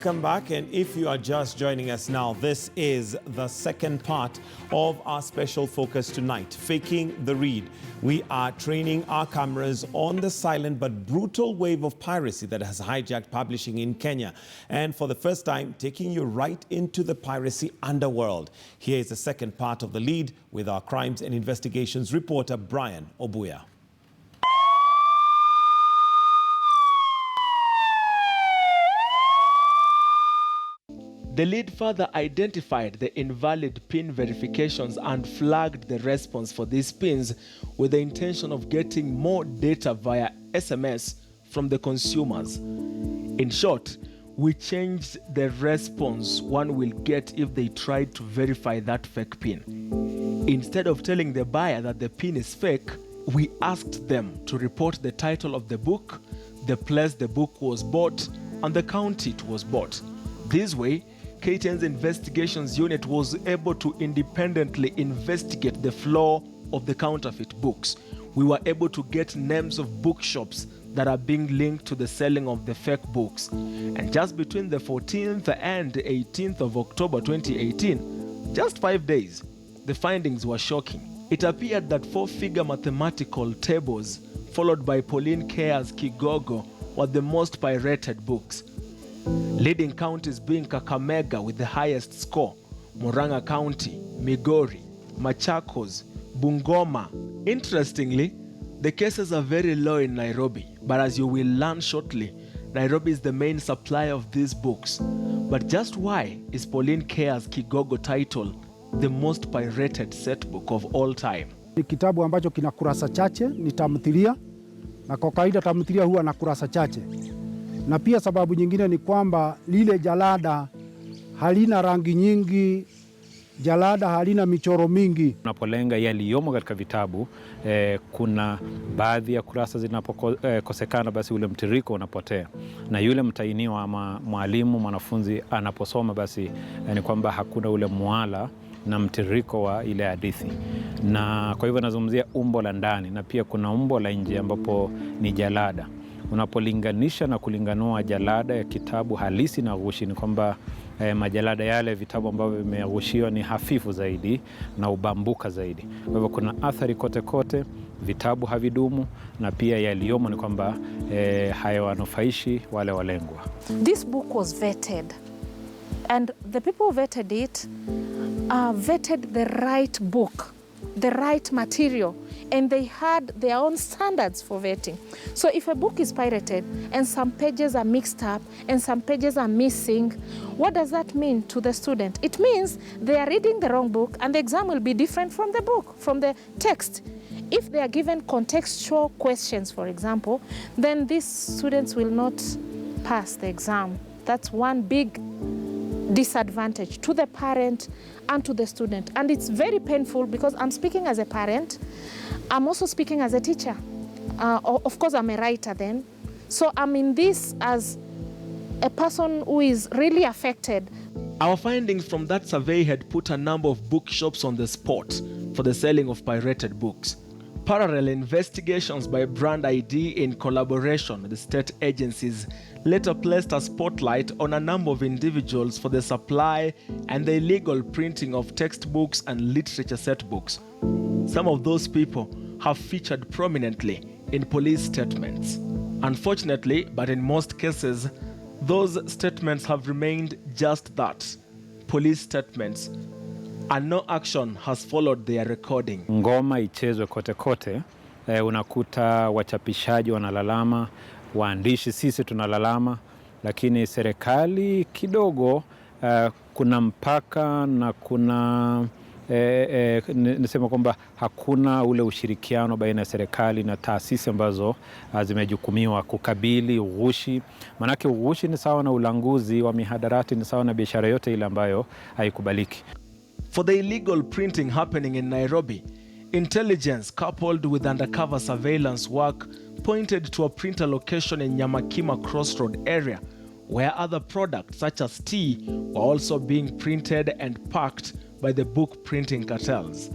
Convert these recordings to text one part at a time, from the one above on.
Welcome back, and if you are just joining us now, this is the second part of our special focus tonight, Faking the Read. We are training our cameras on the silent but brutal wave of piracy that has hijacked publishing in Kenya. And for the first time, taking you right into the piracy underworld. Here is the second part of The Lead with our crimes and investigations reporter, Brian Obuya. The lead further identified the invalid PIN verifications and flagged the response for these PINs with the intention of getting more data via SMS from the consumers. In short, we changed the response one will get if they tried to verify that fake PIN. Instead of telling the buyer that the PIN is fake, we asked them to report the title of the book, the place the book was bought, and the county it was bought. This way, KTN's investigations unit was able to independently investigate the flow of the counterfeit books. We were able to get names of bookshops that are being linked to the selling of the fake books. And just between the 14th and 18th of October 2018, just 5 days, the findings were shocking. It appeared that 4-figure mathematical tables, followed by Pauline Care's Kigogo, were the most pirated books. Leading counties being Kakamega with the highest score, Murang'a County, Migori, Machakos, Bungoma. Interestingly, the cases are very low in Nairobi, but as you will learn shortly, Nairobi is the main supplier of these books. But just why is Pauline Care's Kigogo title the most pirated set book of all time? Ni kitabu ambacho kina kurasa chache, ni tamthilia, na kwa kawaida tamthilia huwa na kurasa chache. Na pia sababu nyingine ni kwamba lile jalada halina rangi nyingi, jalada halina michoro mingi. Unapolenga yaliyomo katika vitabu, kuna baadhi ya kurasa zinapokosekana, basi ule mtiririko unapotea. Na yule mtainiwa ama mwalimu, mwanafunzi anaposoma, basi ni kwamba hakuna ule muala na mtiririko wa ile hadithi. Na kwa hivyo nazungumzia umbo la ndani, na pia kuna umbo la nje ambapo ni jalada. Unapolinganisha na kulinganua jalada ya kitabu halisi na ghushi, ni kwamba majalada yale vitabu ambavyo vimeghushiwa ni hafifu zaidi na ubambuka zaidi. Kwa hivyo kuna athari kote kote, vitabu havidumu, na pia yaliyomo ni kwamba hayawanufaishi wale walengwa. This book was vetted, and the people who vetted it vetted the right book, the right material, and they had their own standards for vetting. So if a book is pirated and some pages are mixed up and some pages are missing, what does that mean to the student? It means they are reading the wrong book and the exam will be different from the book, from the text. If they are given contextual questions, for example, then these students will not pass the exam. That's one big disadvantage to the parent and to the student. And it's very painful because I'm speaking as a parent, I'm also speaking as a teacher. Of course, I'm a writer then. So I'm in this as a person who is really affected. Our findings from that survey had put a number of bookshops on the spot for the selling of pirated books. Parallel investigations by Brand ID in collaboration with the state agencies later placed a spotlight on a number of individuals for the supply and the illegal printing of textbooks and literature set books. Some of those people have featured prominently in police statements. Unfortunately, but in most cases, those statements have remained just that, police statements, and no action has followed their recording. Ngoma ichezwe kote kote, unakuta wachapishaji wanalalama, waandishi sisi tunalalama, lakini serikali kidogo kuna mpaka na kuna nisema kwamba hakuna ule ushirikiano baina ya serikali na taasisi ambazo zimejukumiwa kukabili ughushi. Manake ughushi ni sawa na ulanguzi wa mihadarati, ni sawa na biashara yote ile ambayo haikubaliki. For the illegal printing happening in Nairobi, intelligence coupled with undercover surveillance work pointed to a printer location in Nyamakima Crossroad area where other products such as tea were also being printed and packed by the book printing cartels.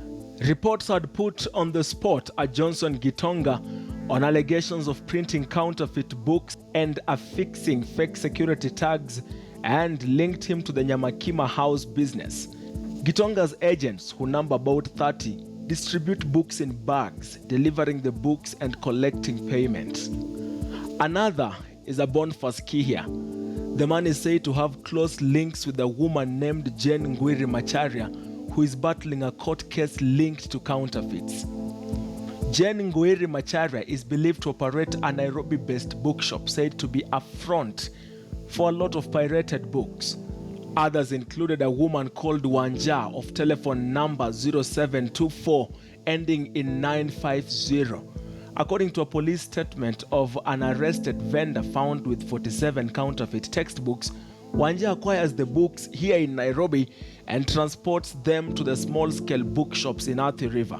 Reports had put on the spot a Johnson Gitonga on allegations of printing counterfeit books and affixing fake security tags and linked him to the Nyamakima house business. Gitonga's agents, who number about 30, distribute books in bags, delivering the books and collecting payment. Another is a Boniface Kihia. The man is said to have close links with a woman named Jane Ngwiri Macharia, who is battling a court case linked to counterfeits. Jane Ngwiri Macharia is believed to operate a Nairobi-based bookshop said to be a front for a lot of pirated books. Others included a woman called Wanja of telephone number 0724 ending in 950. According to a police statement of an arrested vendor found with 47 counterfeit textbooks, Wanja acquires the books here in Nairobi and transports them to the small-scale bookshops in Athi River.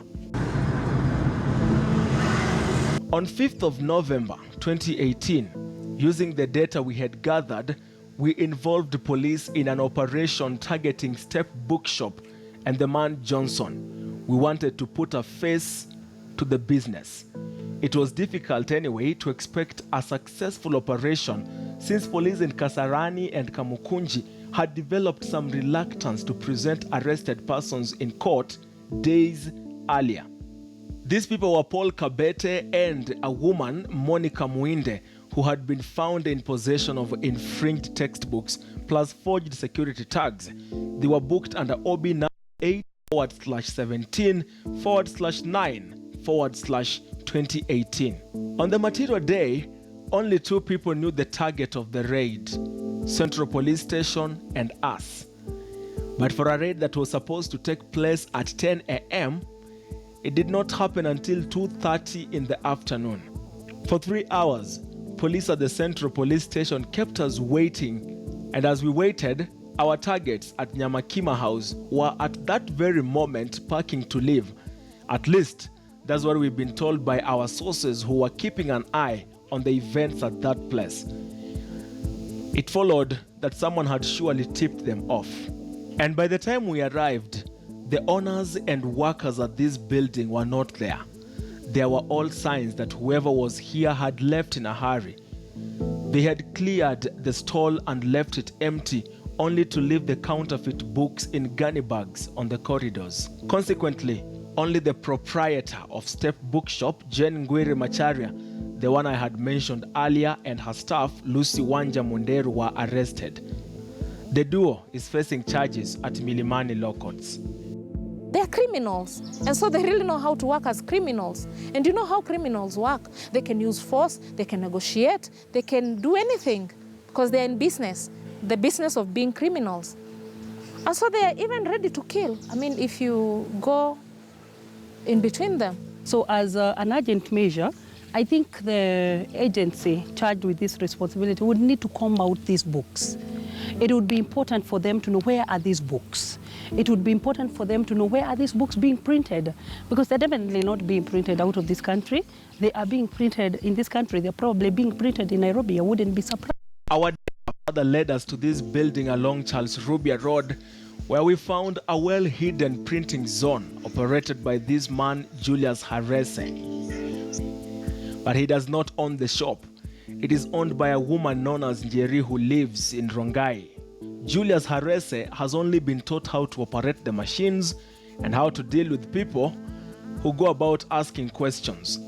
On 5th of November 2018, using the data we had gathered, we involved police in an operation targeting Step Bookshop and the man Johnson. We wanted to put a face to the business. It was difficult anyway to expect a successful operation since police in Kasarani and Kamukunji had developed some reluctance to present arrested persons in court days earlier. These people were Paul Kabete and a woman, Monica Muinde, who had been found in possession of infringed textbooks plus forged security tags. They were booked under OB number 8/17/9/2018. On the material day, only 2 people knew the target of the raid, Central Police Station and us. But for a raid that was supposed to take place at 10 a.m., it did not happen until 2:30 in the afternoon. For 3 hours, police at the Central Police Station kept us waiting, and as we waited, our targets at Nyamakima House were at that very moment parking to leave. At least, that's what we've been told by our sources who were keeping an eye on the events at that place. It followed that someone had surely tipped them off. And by the time we arrived, the owners and workers at this building were not there. There were all signs that whoever was here had left in a hurry. They had cleared the stall and left it empty, only to leave the counterfeit books in gunny bags on the corridors. Consequently, only the proprietor of Step Bookshop, Jane Ngwiri Macharia, the one I had mentioned earlier, and her staff, Lucy Wanja Munderu, were arrested. The duo is facing charges at Milimani Law Courts. They're criminals, and so they really know how to work as criminals. And you know how criminals work. They can use force, they can negotiate, they can do anything because they're in business, the business of being criminals. And so they are even ready to kill. I mean, if you go in between them. So as an urgent measure, I think the agency charged with this responsibility would need to comb out these books. It would be important for them to know where are these books. It would be important for them to know where are these books being printed, because they're definitely not being printed out of this country. They are being printed in this country. They're probably being printed in Nairobi. I wouldn't be surprised. Our father led us to this building along Charles Rubia Road, where we found a well-hidden printing zone operated by this man, Julius Harese. But he does not own the shop. It is owned by a woman known as Njeri who lives in Rongai. Julius Harese has only been taught how to operate the machines and how to deal with people who go about asking questions.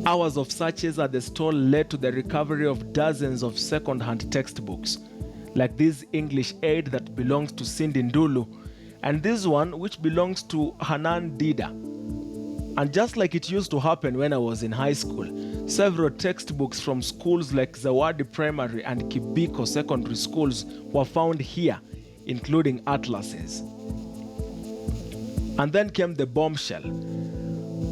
Hours of searches at the stall led to the recovery of dozens of second-hand textbooks, like this English aid that belongs to Cindy Ndulu, and this one which belongs to Hanan Dida. And just like it used to happen when I was in high school, several textbooks from schools like Zawadi Primary and Kibiko Secondary Schools were found here, including atlases. And then came the bombshell.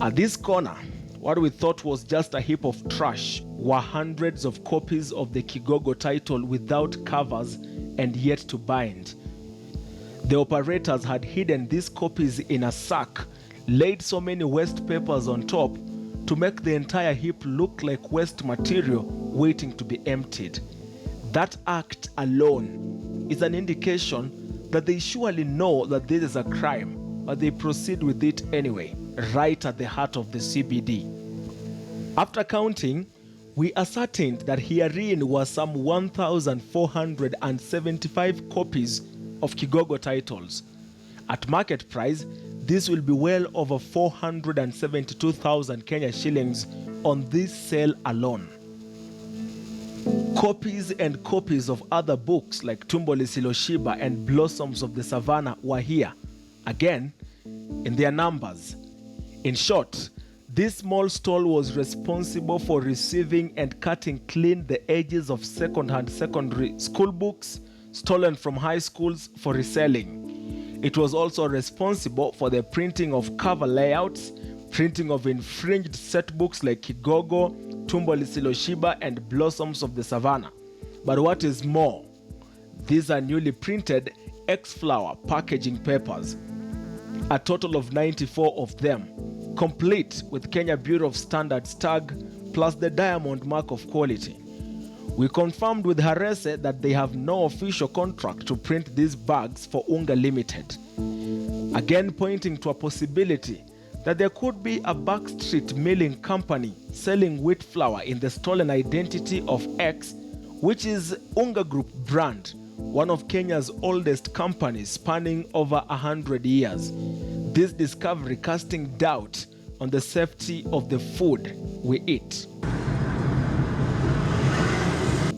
At this corner, what we thought was just a heap of trash were hundreds of copies of the Kigogo title without covers and yet to bind. The operators had hidden these copies in a sack, laid so many waste papers on top to make the entire heap look like waste material waiting to be emptied. That act alone is an indication that they surely know that this is a crime, but they proceed with it anyway, right at the heart of the CBD. After counting, we ascertained that herein were some 1,475 copies of Kigogo titles. At market price, this will be well over 472,000 Kenya shillings on this sale alone. Copies and copies of other books like Tumbo Lisiloshiba and Blossoms of the Savannah were here, again, in their numbers. In short, this small stall was responsible for receiving and cutting clean the edges of second-hand secondary school books stolen from high schools for reselling. It was also responsible for the printing of cover layouts, printing of infringed set books like Kigogo, Tumbo Lisiloshiba, and Blossoms of the Savannah. But what is more, these are newly printed X-Flower packaging papers, a total of 94 of them, complete with Kenya Bureau of Standards tag plus the diamond mark of quality. We confirmed with Harese that they have no official contract to print these bags for Unga Limited, again pointing to a possibility that there could be a backstreet milling company selling wheat flour in the stolen identity of X, which is Unga Group brand, one of Kenya's oldest companies spanning over 100 years. This discovery casting doubt on the safety of the food we eat.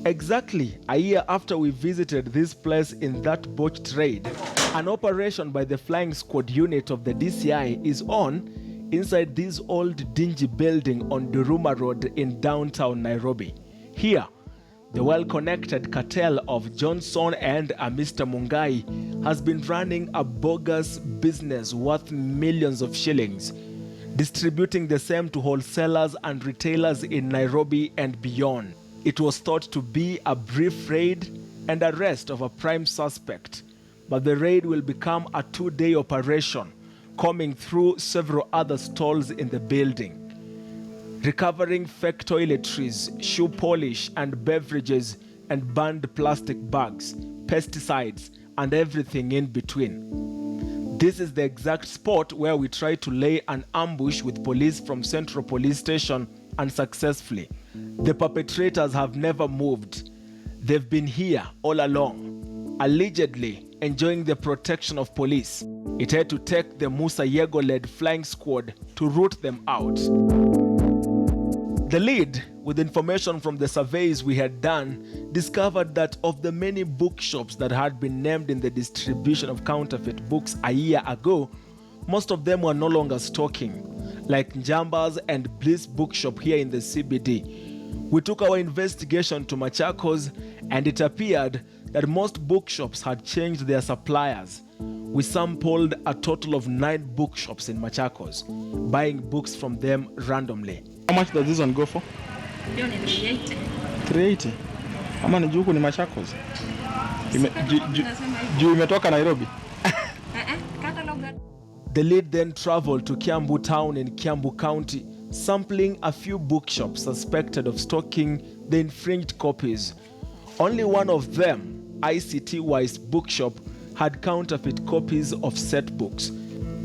Exactly a year after we visited this place in that botched raid, an operation by the Flying Squad unit of the DCI is on inside this old dingy building on Duruma Road in downtown Nairobi. Here, the well-connected cartel of Johnson and a Mr. Mungai has been running a bogus business worth millions of shillings, distributing the same to wholesalers and retailers in Nairobi and beyond. It was thought to be a brief raid and arrest of a prime suspect, but the raid will become a 2-day operation, combing through several other stalls in the building, recovering fake toiletries, shoe polish and beverages, and banned plastic bags, pesticides, and everything in between. This is the exact spot where we tried to lay an ambush with police from Central Police Station unsuccessfully. The perpetrators have never moved. They've been here all along, allegedly enjoying the protection of police. It had to take the Musa Yego-led flying squad to root them out. The lead, with information from the surveys we had done, discovered that of the many bookshops that had been named in the distribution of counterfeit books a year ago, most of them were no longer stocking, like Njamba's and Bliss Bookshop here in the CBD. We took our investigation to Machakos, and it appeared that most bookshops had changed their suppliers. We sampled a total of 9 bookshops in Machakos, buying books from them randomly. How much does this one go for? 380. 380. Ama ni juku ni Machakos. Juu imetoka Nairobi. The lead then traveled to Kiambu town in Kiambu County, sampling a few bookshops suspected of stocking the infringed copies. Only one of them, ICT Wise Bookshop, had counterfeit copies of set books.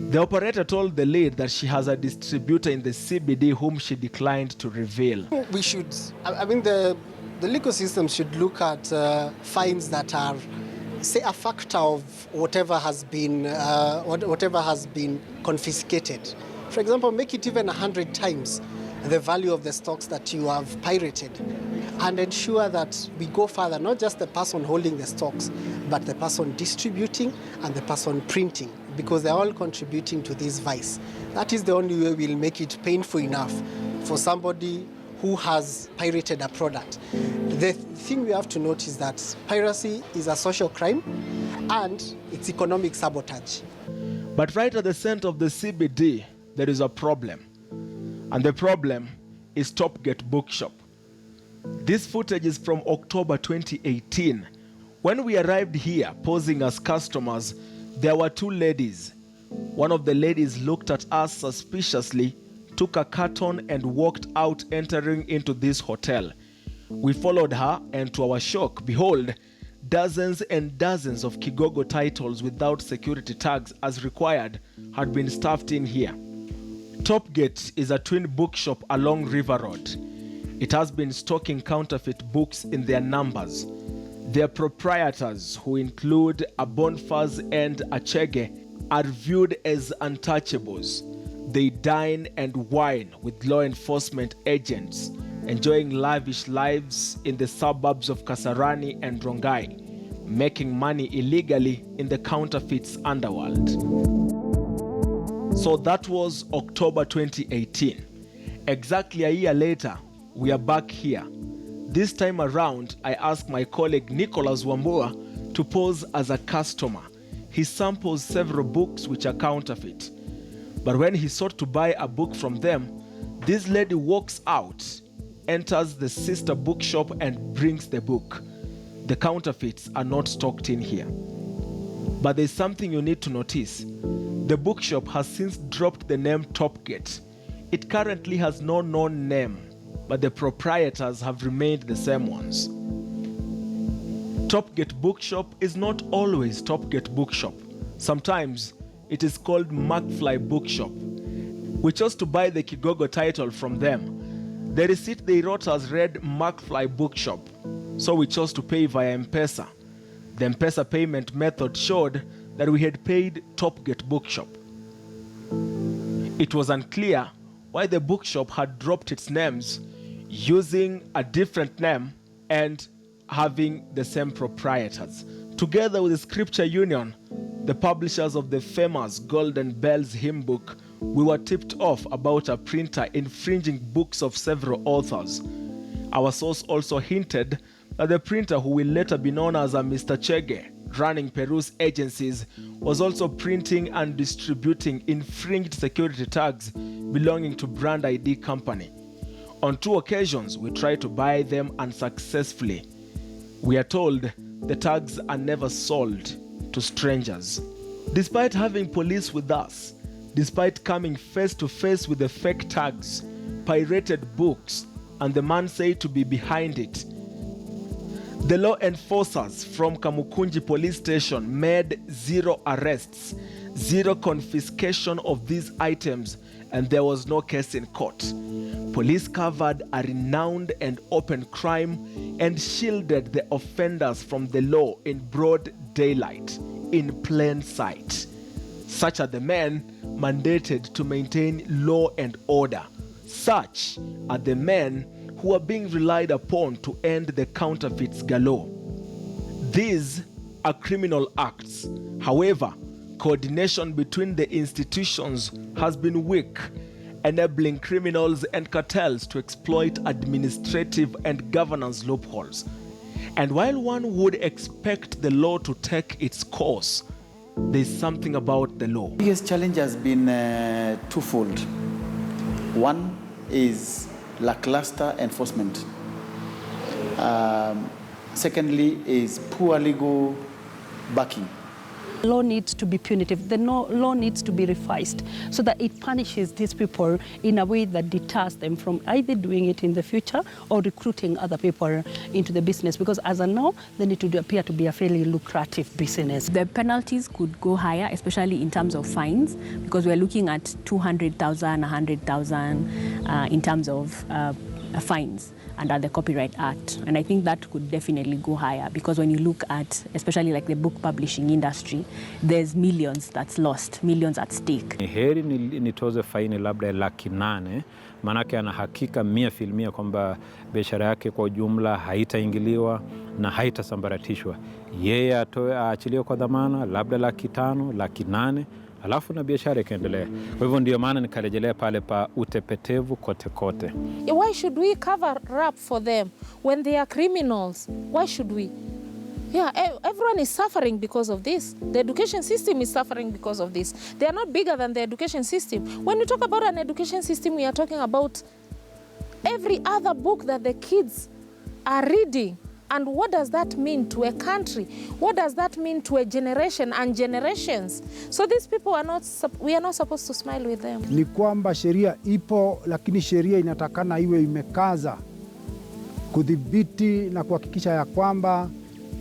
The operator told the lead that she has a distributor in the CBD whom she declined to reveal. We should, the legal system should look at fines that are, say, a factor of whatever has been confiscated. For example, make it even 100 times the value of the stocks that you have pirated, and ensure that we go further, not just the person holding the stocks, but the person distributing and the person printing, because they're all contributing to this vice. That is the only way we'll make it painful enough for somebody who has pirated a product. The thing we have to note is that piracy is a social crime and it's economic sabotage. But right at the center of the CBD, there is a problem. And the problem is Topgate Bookshop. This footage is from October 2018. When we arrived here, posing as customers, there were 2 ladies. One of the ladies looked at us suspiciously, took a carton and walked out, entering into this hotel. We followed her, and to our shock, behold, dozens and dozens of Kigogo titles without security tags as required had been stuffed in here. Topgate is a twin bookshop along River Road. It has been stocking counterfeit books in their numbers. Their proprietors, who include Abonfaz and Achege, are viewed as untouchables. They dine and wine with law enforcement agents, enjoying lavish lives in the suburbs of Kasarani and Rongai, making money illegally in the counterfeits underworld. So that was October 2018. Exactly a year later, we are back here. This time around, I asked my colleague Nicholas Wambua to pose as a customer. He samples several books which are counterfeit. But when he sought to buy a book from them, this lady walks out, enters the sister bookshop and brings the book. The counterfeits are not stocked in here. But there's something you need to notice. The bookshop has since dropped the name Topgate. It currently has no known name, but the proprietors have remained the same ones. Topgate Bookshop is not always Topgate Bookshop. Sometimes it is called McFly Bookshop. We chose to buy the Kigogo title from them. The receipt they wrote us read McFly Bookshop, so we chose to pay via M-Pesa. The M-Pesa payment method showed that we had paid Topgate Bookshop. It was unclear why the bookshop had dropped its names, using a different name and having the same proprietors. Together with the Scripture Union, the publishers of the famous Golden Bells hymn book, we were tipped off about a printer infringing books of several authors. Our source also hinted that the printer, who will later be known as a Mr. Chege, running Peru's agencies, was also printing and distributing infringed security tags belonging to Brand ID Company. On 2 occasions, we tried to buy them unsuccessfully. We are told the tags are never sold to strangers. Despite having police with us, despite coming face to face with the fake tags, pirated books, and the man said to be behind it, the law enforcers from Kamukunji police station made 0 arrests, 0 confiscation of these items, and there was no case in court. Police covered a renowned and open crime and shielded the offenders from the law in broad daylight, in plain sight. Such are the men mandated to maintain law and order. Such are the men who are being relied upon to end the counterfeits galore. These are criminal acts. However, coordination between the institutions has been weak, enabling criminals and cartels to exploit administrative and governance loopholes. And while one would expect the law to take its course, there's something about the law. The biggest challenge has been twofold. One is lackluster enforcement. Secondly is poor legal backing. Law needs to be punitive. The law needs to be revised so that it punishes these people in a way that deters them from either doing it in the future or recruiting other people into the business. Because as of now, they need to appear to be a fairly lucrative business. The penalties could go higher, especially in terms of fines, because we're looking at 200,000, 100,000 in terms of fines under the Copyright Act. And I think that could definitely go higher, because when you look at, especially like the book publishing industry, there's millions that's lost, millions at stake. Heri nitoze faini labda $800,000, manake ana hakika 100% kwamba biashara yake kwa jumla haitaingiliwa na haitasambaratishwa. Yeye aachiliwe kwa dhamana labda $500,000, $800,000, alafu na biashara ikaendelea. Kwa hivyo ndio maana nikarejelea pale pa utepetevu kote kote. Why should we cover up for them when they are criminals? Why should we? Yeah, everyone is suffering because of this. The education system is suffering because of this. They are not bigger than the education system. When we talk about an education system, we are talking about every other book that the kids are reading. And what does that mean to a country? What does that mean to a generation and generations? So these people are not, we are not supposed to smile with them. Ni kwamba sheria ipo, lakini sheria inatakana iwe imekaza kudhibiti na kuhakikisha ya kwamba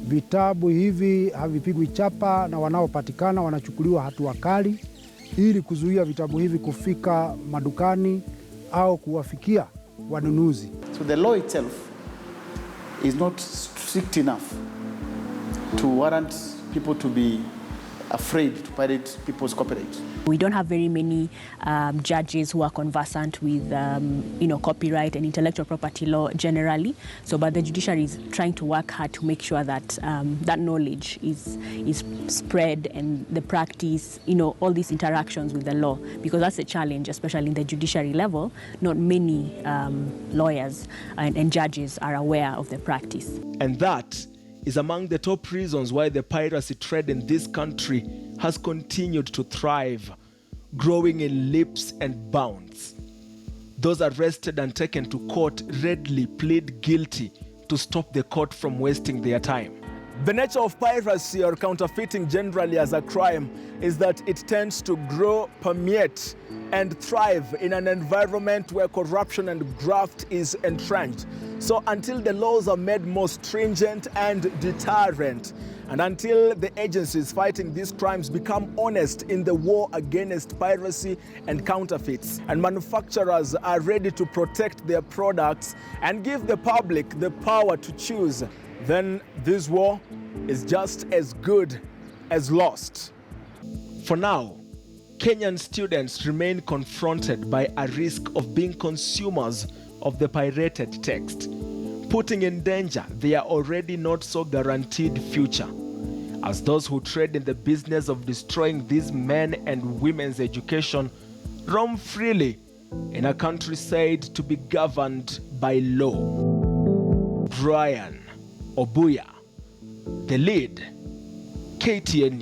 vitabu hivi havipigwi chapa na wanaopatikana wanachukuliwa hatua kali, ili kuzuia vitabu hivi kufika madukani au kuwafikia wanunuzi. So the law itself is not strict enough to warrant people to be afraid to pirate people's copyright. We don't have very many judges who are conversant with copyright and intellectual property law generally. So, but the judiciary is trying to work hard to make sure that that knowledge is spread, and the practice, all these interactions with the law, because that's a challenge, especially in the judiciary level. Not many lawyers and judges are aware of the practice. And that is among the top reasons why the piracy trade in this country has continued to thrive, growing in leaps and bounds. Those arrested and taken to court readily plead guilty to stop the court from wasting their time. The nature of piracy, or counterfeiting generally as a crime, is that it tends to grow, permeate, and thrive in an environment where corruption and graft is entrenched. So until the laws are made more stringent and deterrent, and until the agencies fighting these crimes become honest in the war against piracy and counterfeits, and manufacturers are ready to protect their products and give the public the power to choose, then this war is just as good as lost. For now, Kenyan students remain confronted by a risk of being consumers of the pirated text, putting in danger their already not so guaranteed future, as those who trade in the business of destroying these men and women's education roam freely in a country said to be governed by law. Brian Obuya, The Lead, KTN News.